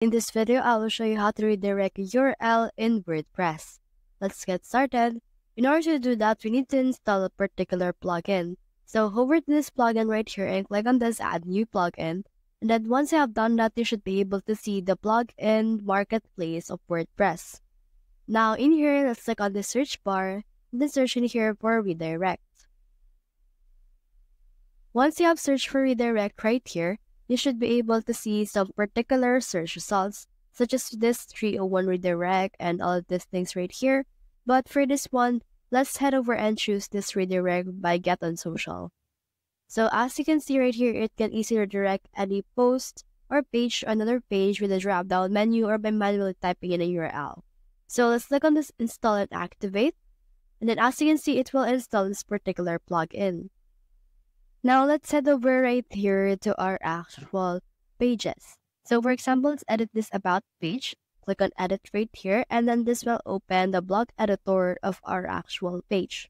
In this video, I will show you how to redirect a URL in WordPress. Let's get started. In order to do that, we need to install a particular plugin. So hover to this plugin right here and click on this Add New Plugin. And then once you have done that, you should be able to see the plugin marketplace of WordPress. Now in here, let's click on the search bar and then search in here for redirect. Once you have searched for redirect right here, you should be able to see some particular search results, such as this 301 redirect and all of these things right here. But for this one, let's head over and choose this redirect by Get on Social. So as you can see right here, it can easily redirect any post or page to another page with a drop-down menu or by manually typing in a URL. So let's click on this Install and Activate. And then as you can see, it will install this particular plugin. Now let's head over right here to our actual pages. So for example, let's edit this About page. Click on Edit right here, and then this will open the blog editor of our actual page.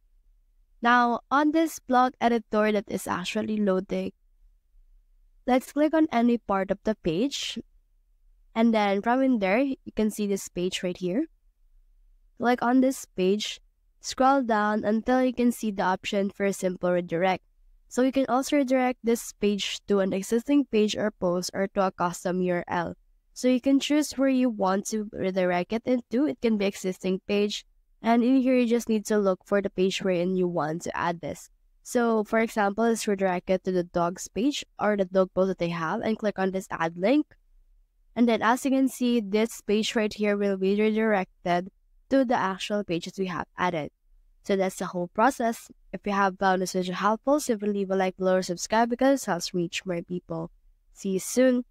Now on this blog editor that is actually loading, let's click on any part of the page. And then from in there, you can see this page right here. Click on this page, scroll down until you can see the option for Simple Redirect. So you can also redirect this page to an existing page or post or to a custom URL. So you can choose where you want to redirect it into. It can be existing page. And in here, you just need to look for the page wherein you want to add this. So for example, let's redirect it to the dogs page or the dog post that they have and click on this add link. And then as you can see, this page right here will be redirected to the actual pages we have added. So that's the whole process. If you have found this video helpful, simply leave a like below or subscribe because it helps reach more people. See you soon.